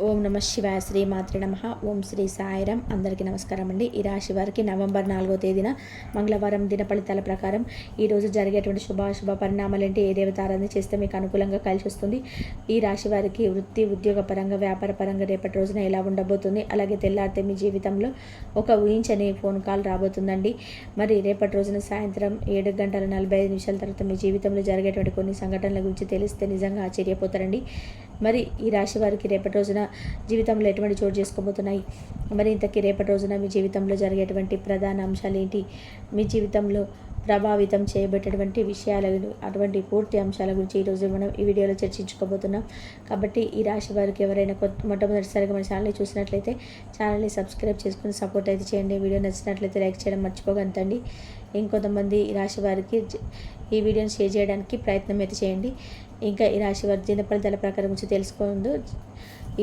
ఓం నమ శివాయ శ్రీ మాత్రే నమ. ఓం శ్రీ సాయిరాం. అందరికీ నమస్కారం అండి. ఈ రాశి వారికి నవంబర్ 4వ తేదీన మంగళవారం దిన ఫలితాల ప్రకారం ఈరోజు జరిగేటువంటి శుభాశుభ పరిణామాలు ఏంటి, ఏ దేవత ఆరాధన చేస్తే మీకు అనుకూలంగా కలిసి వస్తుంది, ఈ రాశి వారికి వృత్తి ఉద్యోగ పరంగా వ్యాపార పరంగా రేపటి రోజున ఎలా ఉండబోతుంది, అలాగే తెల్లారితే మీ జీవితంలో ఒక ఊహించని ఫోన్ కాల్ రాబోతుందండి. మరి రేపటి రోజున సాయంత్రం 7:45 తర్వాత మీ జీవితంలో జరిగేటువంటి కొన్ని సంఘటనల గురించి తెలిస్తే నిజంగా ఆశ్చర్యపోతారండి. మరి ఈ రాశి వారికి రేపటి రోజున జీవితంలో ఎటువంటి చోటు చేసుకోబోతున్నాయి, మరి ఇంతకీ రేపటి రోజున మీ జీవితంలో జరిగేటువంటి ప్రధాన అంశాలు ఏంటి, మీ జీవితంలో ప్రభావితం చేయబెట్టేటువంటి విషయాలు, అటువంటి పూర్తి అంశాల గురించి ఈరోజు మనం ఈ వీడియోలో చర్చించుకోబోతున్నాం. కాబట్టి ఈ రాశి వారికి ఎవరైనా మొట్టమొదటిసారిగా మన ఛానల్ని చూసినట్లయితే ఛానల్ని సబ్స్క్రైబ్ చేసుకుని సపోర్ట్ అయితే చేయండి. వీడియో నచ్చినట్లయితే లైక్ చేయడం మర్చిపోగంతండి. ఇంకొంతమంది ఈ రాశి వారికి ఈ వీడియోని షేర్ చేయడానికి ప్రయత్నం అయితే చేయండి. ఇంకా ఈ రాశి వారి దిన ఫలితాల ప్రకారం గురించి తెలుసుకోండు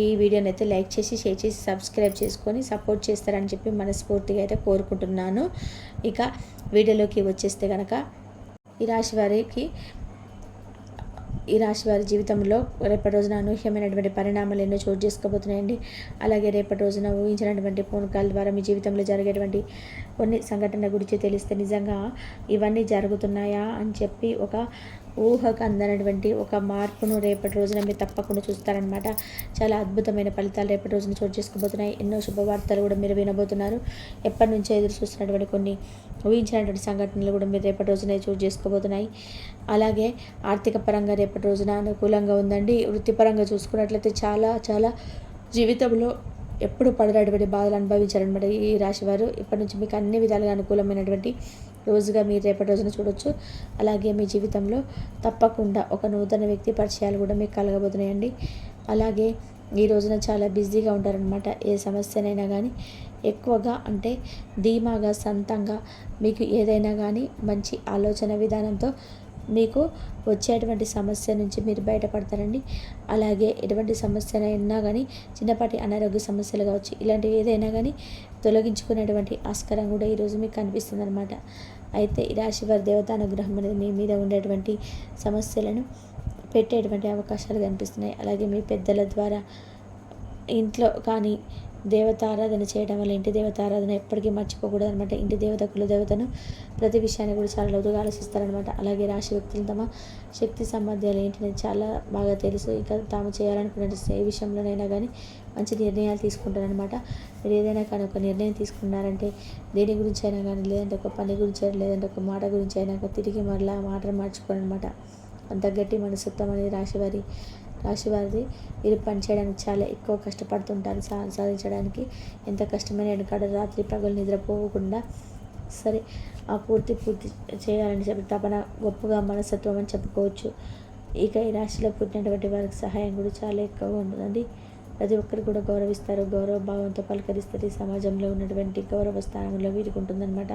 ఈ వీడియోని అయితే లైక్ చేసి షేర్ చేసి సబ్స్క్రైబ్ చేసుకొని సపోర్ట్ చేస్తారని చెప్పి మనస్ఫూర్తిగా అయితే కోరుకుంటున్నాను. ఇక వీడియోలోకి వచ్చేస్తే కనుక ఈ రాశి వారి జీవితంలో రేపటి రోజున అనూహ్యమైనటువంటి పరిణామాలు ఎన్నో చోటు చేసుకోబోతున్నాయండి. అలాగే రేపటి రోజున ఊహించినటువంటి ఫోన్ కాల్ ద్వారా మీ జీవితంలో జరిగేటువంటి కొన్ని సంఘటనల గురించి తెలిస్తే నిజంగా ఇవన్నీ జరుగుతున్నాయా అని చెప్పి ఒక ఊహకు అందనటువంటి ఒక మార్పును రేపటి రోజున మీరు తప్పకుండా చూస్తారనమాట. చాలా అద్భుతమైన ఫలితాలు రేపటి రోజున చోటు చేసుకోబోతున్నాయి. ఎన్నో శుభవార్తలు కూడా మీరు వినబోతున్నారు. ఎప్పటి నుంచో ఎదురు చూస్తున్నటువంటి కొన్ని ఊహించినటువంటి సంఘటనలు కూడా మీరు రేపటి రోజున చోటు చేసుకోబోతున్నాయి. అలాగే ఆర్థిక పరంగా రేపటి రోజున అనుకూలంగా ఉందండి. వృత్తిపరంగా చూసుకున్నట్లయితే చాలా చాలా జీవితంలో ఎప్పుడు పడనటువంటి బాధలు అనుభవించారనమాట ఈ రాశివారు. ఇప్పటి నుంచి మీకు అన్ని విధాలుగా అనుకూలమైనటువంటి రోజుగా మీరు రేపటి రోజున చూడొచ్చు. అలాగే మీ జీవితంలో తప్పకుండా ఒక నూతన వ్యక్తి పరిచయాలు కూడా మీకు కలగబోతున్నాయండి. అలాగే ఈ రోజున చాలా బిజీగా ఉంటారనమాట. ఏ సమస్యనైనా కానీ ఎక్కువగా అంటే ధీమాగా సొంతంగా మీకు ఏదైనా కానీ మంచి ఆలోచన విధానంతో మీకు వచ్చేటువంటి సమస్య నుంచి మీరు బయటపడతారండి. అలాగే ఎటువంటి సమస్యనైనా కానీ చిన్నపాటి అనారోగ్య సమస్యలు కావచ్చు, ఇలాంటివి ఏదైనా కానీ తొలగించుకునేటువంటి ఆస్కారం కూడా ఈరోజు మీకు కనిపిస్తుంది అనమాట. అయితే ఈ రాశి వారి దేవతానుగ్రహం అనేది మీ మీద ఉండేటువంటి సమస్యలను పెట్టేటువంటి అవకాశాలు కనిపిస్తున్నాయి. అలాగే మీ పెద్దల ద్వారా ఇంట్లో కానీ దేవత ఆరాధన చేయడం వల్ల ఇంటి దేవత ఆరాధన ఎప్పటికీ మర్చిపోకూడదు అనమాట. ఇంటి దేవత కుల దేవతను ప్రతి విషయాన్ని కూడా చాలా లోతుగా ఆలోచిస్తారనమాట. అలాగే రాశి వ్యక్తులు తమ శక్తి సామర్థ్యాలు ఏంటనేది చాలా బాగా తెలుసు. ఇక తాము చేయాలనుకునే ఏ విషయంలోనైనా కానీ మంచి నిర్ణయాలు తీసుకుంటారనమాట. మీరు ఏదైనా కానీ ఒక నిర్ణయం తీసుకున్నారంటే దేని గురించి అయినా కానీ, లేదంటే ఒక పని గురించి అయినా, లేదంటే ఒక మాట గురించి అయినా తిరిగి మరలా మాటలు మార్చుకోరనమాట. అంత గట్టి మనస్తత్వం అనేది రాశివారిది. వీరు పనిచేయడానికి చాలా ఎక్కువ కష్టపడుతుంటారు. సాధించడానికి ఎంత కష్టమైన వెనకాడ రాత్రి పగలు నిద్రపోకుండా సరే ఆ పూర్తి చేయాలని చెప్పి తపన గొప్పగా మనస్తత్వం అని చెప్పుకోవచ్చు. ఇక ఈ రాశిలో పుట్టినటువంటి వారికి సహాయం కూడా చాలా ఎక్కువగా ఉంటుందండి. ప్రతి ఒక్కరు కూడా గౌరవిస్తారు, గౌరవ భావంతో పలకరిస్తారు. ఈ సమాజంలో ఉన్నటువంటి గౌరవ స్థానంలో వీరికి ఉంటుందన్నమాట.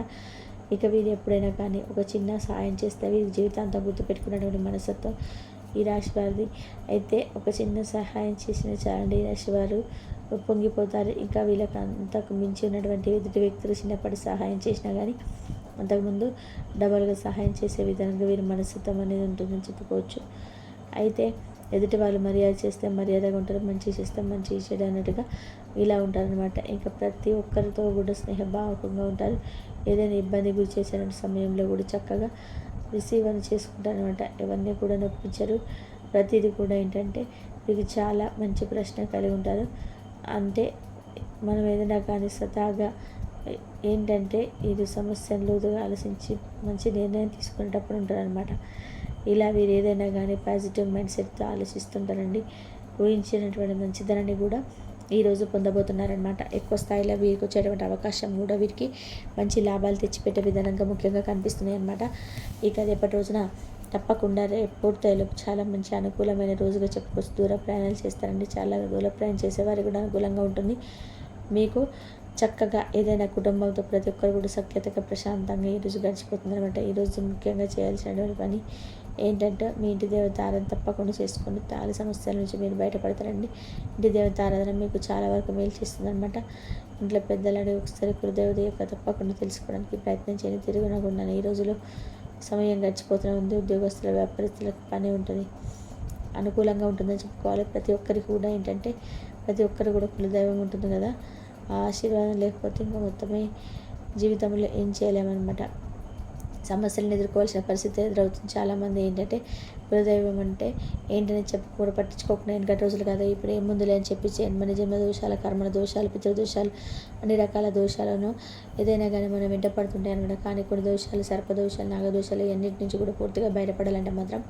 ఇక వీరు ఎప్పుడైనా కానీ ఒక చిన్న సహాయం చేస్తే వీరి జీవితాంతం గుర్తుపెట్టుకున్నటువంటి మనస్తత్వం ఈ రాశి వారిది. అయితే ఒక చిన్న సహాయం చేసిన చాలండి ఈ రాశి వారు పొంగిపోతారు. ఇంకా వీళ్ళకి అంతకు మించి ఉన్నటువంటి ఎదుటి వ్యక్తులు చిన్నప్పటి సహాయం చేసినా కానీ అంతకుముందు డబల్గా సహాయం చేసే విధంగా వీరి మనస్తత్వం అనేది ఉంటుందని చెప్పుకోవచ్చు. అయితే ఎదుటి వాళ్ళు మర్యాద చేస్తే మర్యాదగా ఉంటారు, మంచి చేస్తే మంచి చెడు అన్నట్టుగా ఇలా ఉంటారనమాట. ఇంకా ప్రతి ఒక్కరితో కూడా స్నేహభావకంగా ఉంటారు. ఏదైనా ఇబ్బంది గురి చేసే సమయంలో కూడా చక్కగా రిసీవ్ అని చేసుకుంటారనమాట. ఎవరిని కూడా నొప్పించరు. ప్రతిదీ కూడా ఏంటంటే మీకు చాలా మంచి ప్రశ్న కలిగి ఉంటారు. అంటే మనం ఏదైనా కానీ స్వతహాగా ఏంటంటే ఇది సమస్యను లోతుగా ఆలోచించి మంచి నిర్ణయం తీసుకునేటప్పుడు ఉంటారనమాట. ఇలా వీరు ఏదైనా కానీ పాజిటివ్ మైండ్ సెట్తో ఆలోచిస్తుంటారండి. ఊహించినటువంటి మంచిదనాన్ని కూడా ఈరోజు పొందబోతున్నారనమాట. ఎక్కువ స్థాయిలో వీరికి వచ్చేటువంటి అవకాశం కూడా వీరికి మంచి లాభాలు తెచ్చిపెట్టే విధానంగా ముఖ్యంగా కనిపిస్తున్నాయి అన్నమాట. ఇక రేపటి రోజున తప్పకుండా పూర్తయిలో చాలా మంచి అనుకూలమైన రోజుగా చెప్పుకోవచ్చు. దూర ప్రయాణాలు చేస్తారండి. చాలా దూర ప్రయాణం చేసేవారికి కూడా అనుకూలంగా ఉంటుంది. మీకు చక్కగా ఏదైనా కుటుంబంతో ప్రతి ఒక్కరు కూడా సఖ్యతగా ప్రశాంతంగా ఈరోజు గడిచిపోతుంది అనమాట. ఈరోజు ముఖ్యంగా చేయాల్సినటువంటి పని ఏంటంటే మీ ఇంటి దేవత ఆరాధన తప్పకుండా చేసుకోండి. చాలా సమస్యల నుంచి మీరు బయటపడతారండి. ఇంటి దేవత ఆరాధన మీకు చాలా వరకు మేలు చేస్తుంది అనమాట. ఇంట్లో పెద్దలని ఒకసారి కులదేవత యొక్క తప్పకుండా తెలుసుకోవడానికి ప్రయత్నం చేయండి. తిరుగునకుండా ఈ రోజులో సమయం గడిచిపోతూనే ఉంది. ఉద్యోగస్తుల వ్యాపారస్తులకు పని ఉంటుంది, అనుకూలంగా ఉంటుందని చెప్పుకోవాలి. ప్రతి ఒక్కరికి కూడా ఏంటంటే ప్రతి ఒక్కరు కూడా కులదైవం ఉంటుంది కదా, ఆ ఆశీర్వాదం లేకపోతే ఇంకా మొత్తమే జీవితంలో ఏం చేయలేమన్నమాట. సమస్యలను ఎదుర్కోవాల్సిన పరిస్థితి ఎదురవుతుంది. చాలామంది ఏంటంటే కులదైవం అంటే ఏంటని కూడా పట్టించుకోకుండా వెనకటి రోజులు కదా, ఇప్పుడు ఏం ముందులే అని చెప్పి మన జన్మ దోషాలు, కర్మల దోషాలు, పితృదోషాలు, అన్ని రకాల దోషాలను ఏదైనా కానీ మనం వెంట పడుతుంటాయి అనమాట. కానీ కొన్ని దోషాలు, సర్పదోషాలు, నాగదోషాలు ఇవన్నిటి నుంచి కూడా పూర్తిగా బయటపడాలంటే మాత్రం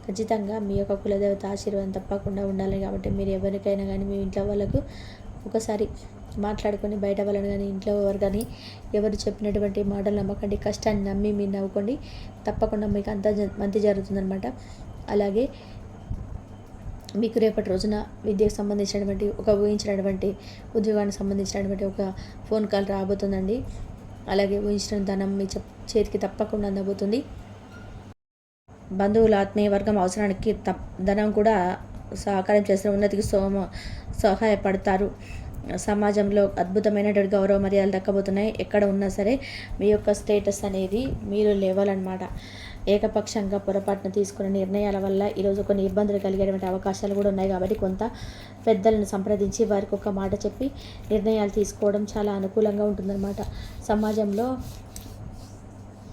ఖచ్చితంగా మీ యొక్క కులదేవత ఆశీర్వాదం తప్పకుండా ఉండాలి. కాబట్టి మీరు ఎవరికైనా కానీ మీ ఇంట్లో వాళ్ళకు ఒకసారి మాట్లాడుకొని బయట వాళ్ళని కానీ ఇంట్లో ఎవరు కానీ ఎవరు చెప్పినటువంటి మాటలు నమ్మకండి. కష్టాన్ని నమ్మి మీరు నవ్వుకోండి, తప్పకుండా మీకు అంతా మంచి జరుగుతుందనమాట. అలాగే మీకు రేపటి రోజున విద్యకు సంబంధించినటువంటి ఊహించినటువంటి ఉద్యోగానికి సంబంధించినటువంటి ఒక ఫోన్ కాల్ రాబోతుందండి. అలాగే ఊహించిన ధనం మీ చేతికి తప్పకుండా అందబోతుంది. బంధువుల ఆత్మీయ వర్గం అవసరానికి ధనం కూడా సహకారం చేసిన ఉన్నతికి సహాయపడతారు. సమాజంలో అద్భుతమైనటువంటి గౌరవ మర్యాదలు దక్కబోతున్నాయి. ఎక్కడ ఉన్నా సరే మీ యొక్క స్టేటస్ అనేది మీరు లేవాలన్నమాట. ఏకపక్షంగా పొరపాటున తీసుకున్న నిర్ణయాల వల్ల ఈరోజు కొన్ని ఇబ్బందులు కలిగేటువంటి అవకాశాలు కూడా ఉన్నాయి. కాబట్టి కొంత పెద్దలను సంప్రదించి వారికి ఒక మాట చెప్పి నిర్ణయాలు తీసుకోవడం చాలా అనుకూలంగా ఉంటుందన్నమాట. సమాజంలో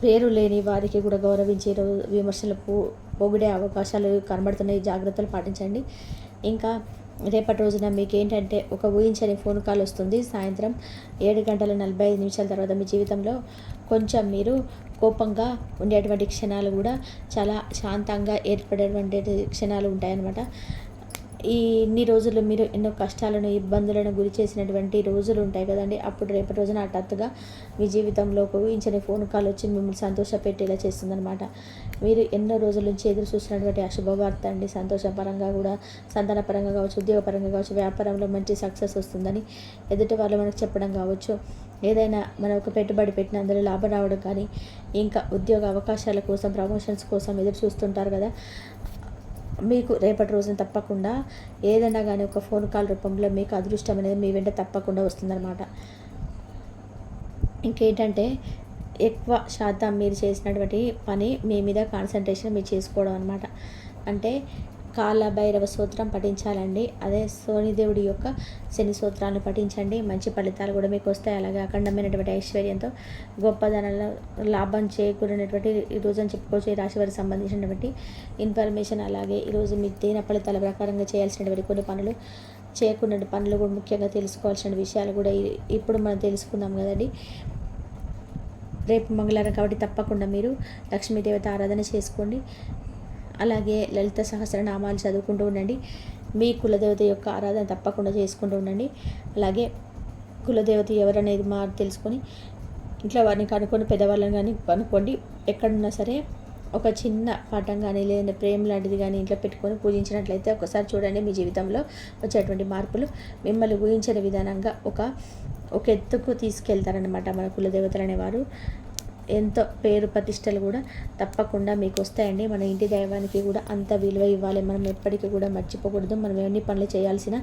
పేరు లేని వారికి కూడా గౌరవించే విమర్శలు పొగిడే అవకాశాలు కనబడుతున్నాయి. జాగ్రత్తలు పాటించండి. ఇంకా రేపటి రోజున మీకు ఏంటంటే ఒక ఊహించని ఫోన్ కాల్ వస్తుంది. సాయంత్రం 7:45 తర్వాత మీ జీవితంలో కొంచెం మీరు కోపంగా ఉండేటువంటి క్షణాలు కూడా చాలా శాంతంగా ఏర్పడేటువంటి క్షణాలు ఉంటాయన్నమాట. ఇన్ని రోజులు మీరు ఎన్నో కష్టాలను, ఇబ్బందులను గురి చేసినటువంటి రోజులు ఉంటాయి కదండి. అప్పుడు రేపటి రోజున హఠాత్తుగా మీ జీవితంలో ఒక ఊహించని ఫోన్ కాల్ వచ్చి మిమ్మల్ని సంతోషపెట్టేలా చేస్తుందన్నమాట. మీరు ఎన్నో రోజుల నుంచి ఎదురు చూసినటువంటి అశుభవార్త అండి. సంతోషపరంగా కూడా, సంతానపరంగా కావచ్చు, ఉద్యోగపరంగా కావచ్చు, వ్యాపారంలో మంచి సక్సెస్ వస్తుందని ఎదుటి వాళ్ళు మనకు చెప్పడం కావచ్చు, ఏదైనా మనం ఒక పెట్టుబడి పెట్టిన అందులో లాభం రావడం కానీ, ఇంకా ఉద్యోగ అవకాశాల కోసం, ప్రమోషన్స్ కోసం ఎదురు చూస్తుంటారు కదా, మీకు రేపటి రోజున తప్పకుండా ఏదైనా కానీ ఒక ఫోన్ కాల్ రూపంలో మీకు అదృష్టం అనేది మీ వెంట తప్పకుండా వస్తుందన్నమాట. ఇంకేంటంటే ఎక్కువ శాతం మీరు చేసినటువంటి పని మీ మీద కాన్సన్ట్రేషన్ మీరు చేసుకోవడం అనమాట. అంటే కాల భైరవ సూత్రం పఠించాలండి. అదే శనిదేవుడి యొక్క శని సూత్రాలను పఠించండి. మంచి ఫలితాలు కూడా మీకు వస్తాయి. అలాగే అఖండమైనటువంటి ఐశ్వర్యంతో గొప్పదనాల లాభం చేకూరినటువంటి ఈరోజు అని చెప్పుకోవచ్చు. ఈ రాశి వారికి సంబంధించినటువంటి ఇన్ఫర్మేషన్. అలాగే ఈరోజు మీ దీన ఫలితాల ప్రకారంగా చేయాల్సినటువంటి కొన్ని పనులు, చేయకుండా పనులు కూడా ముఖ్యంగా తెలుసుకోవాల్సిన విషయాలు కూడా ఇప్పుడు మనం తెలుసుకుందాం కదండి. రేపు మంగళవారం కాబట్టి తప్పకుండా మీరు లక్ష్మీదేవత ఆరాధన చేసుకోండి. అలాగే లలిత సహస్రనామాలు చదువుకుంటూ ఉండండి. మీ కులదేవత యొక్క ఆరాధన తప్పకుండా చేసుకుంటూ ఉండండి. అలాగే కులదేవత ఎవరనేది తెలుసుకొని ఇంట్లో వారిని కనుక్కొని, పెద్దవాళ్ళని కానీ కనుక్కోండి. ఎక్కడున్నా సరే ఒక చిన్న పటం కానీ లేదంటే ప్రేమ లాంటిది కానీ ఇంట్లో పెట్టుకొని పూజించినట్లయితే ఒకసారి చూడండి, మీ జీవితంలో వచ్చేటువంటి మార్పులు మిమ్మల్ని ఊహించిన విధానంగా ఒక ఎత్తుకు తీసుకెళ్తారనమాట. మన కులదేవతలు అనేవారు ఎంతో పేరు ప్రతిష్టలు కూడా తప్పకుండా మీకు వస్తాయండి. మన ఇంటి దైవానికి కూడా అంత విలువ ఇవ్వాలి. మనం ఎప్పటికీ కూడా మర్చిపోకూడదు. మనం ఎన్ని పనులు చేయాల్సిన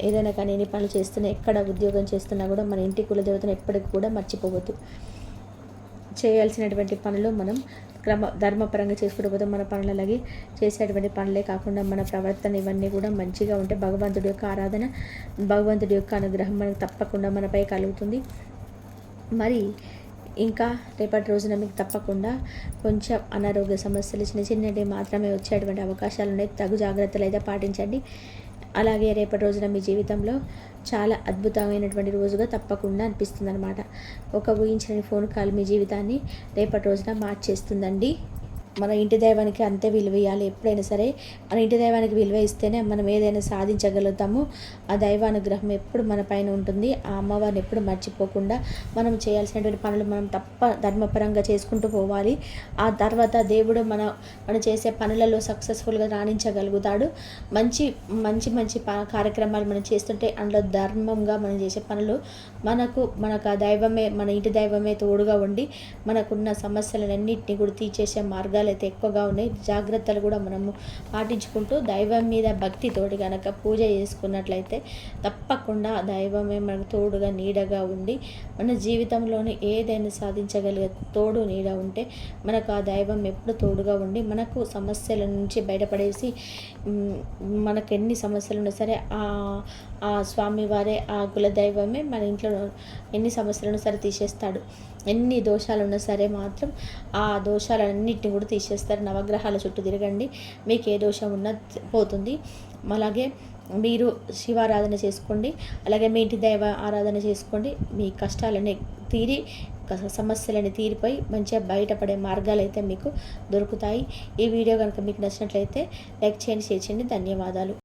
ఏదైనా కానీ ఎన్ని పనులు చేస్తున్నా, ఎక్కడ ఉద్యోగం చేస్తున్నా కూడా మన ఇంటి కులదేవతను ఎప్పటికీ కూడా మర్చిపోవద్దు. చేయాల్సినటువంటి పనులు మనం ధర్మపరంగా చేసుకుంటూ పోతే మన పనులు అలాగే చేసేటువంటి పనులే కాకుండా మన ప్రవర్తన ఇవన్నీ కూడా మంచిగా ఉంటే భగవంతుడి యొక్క ఆరాధన, భగవంతుడి యొక్క అనుగ్రహం మనకు తప్పకుండా మనపై కలుగుతుంది. మరి ఇంకా రేపటి రోజున మీకు తప్పకుండా కొంచెం అనారోగ్య సమస్యలు చిన్న చిన్నవి మాత్రమే వచ్చేటువంటి అవకాశాలు ఉన్నాయి. తగు జాగ్రత్తలు అయితే పాటించండి. అలాగే రేపటి రోజున మీ జీవితంలో చాలా అద్భుతమైనటువంటి రోజుగా తప్పకుండా అనిపిస్తుంది అనమాట. ఒక ఊహించని ఫోన్ కాల్ మీ జీవితాన్ని రేపటి రోజున మార్చేస్తుందండి. మన ఇంటి దైవానికి అంతే విలువ ఇవ్వాలి. ఎప్పుడైనా సరే మన ఇంటి దైవానికి విలువ ఇస్తేనే మనం ఏదైనా సాధించగలుగుతాము. ఆ దైవానుగ్రహం ఎప్పుడు మన పైన ఉంటుంది. ఆ అమ్మవారిని ఎప్పుడు మర్చిపోకుండా మనం చేయాల్సినటువంటి పనులు మనం ధర్మపరంగా చేసుకుంటూ పోవాలి. ఆ తర్వాత దేవుడు మనం చేసే పనులలో సక్సెస్ఫుల్గా రాణించగలుగుతాడు. మంచి మంచి మంచి కార్యక్రమాలు మనం చేస్తుంటే అందులో ధర్మంగా మనం చేసే పనులు మనకు ఆ దైవమే, మన ఇంటి దైవమే తోడుగా ఉండి మనకున్న సమస్యలన్నింటినీ కూడా తీర్చేసే మార్గాలు మార్గాలు అయితే ఎక్కువగా ఉన్నాయి. జాగ్రత్తలు కూడా మనము పాటించుకుంటూ దైవం మీద భక్తితోటి కనుక పూజ చేసుకున్నట్లయితే తప్పకుండా దైవమే మనకు తోడుగా నీడగా ఉండి మన జీవితంలోని ఏదైనా సాధించగలిగే తోడు నీడ ఉంటే మనకు ఆ దైవం ఎప్పుడు తోడుగా ఉండి మనకు సమస్యల నుంచి బయటపడేసి మనకు ఎన్ని సమస్యలు ఉన్నా సరే ఆ స్వామివారే, ఆ కులదైవమే మన ఇంట్లో ఎన్ని సమస్యలను సరే తీసేస్తాడు. ఎన్ని దోషాలున్నా సరే మాత్రం ఆ దోషాలన్నిటిని కూడా తీసేస్తారు. నవగ్రహాల చుట్టూ తిరగండి, మీకు ఏ దోషం ఉన్నా పోతుంది. అలాగే మీరు శివారాధన చేసుకోండి, అలాగే మీ ఇంటి దైవ ఆరాధన చేసుకోండి. మీ కష్టాలని తీరి సమస్యలని తీరిపోయి మంచిగా బయటపడే మార్గాలు అయితే మీకు దొరుకుతాయి. ఈ వీడియో కనుక మీకు నచ్చినట్లయితే లైక్ చేయండి, షేర్ చేయండి. ధన్యవాదాలు.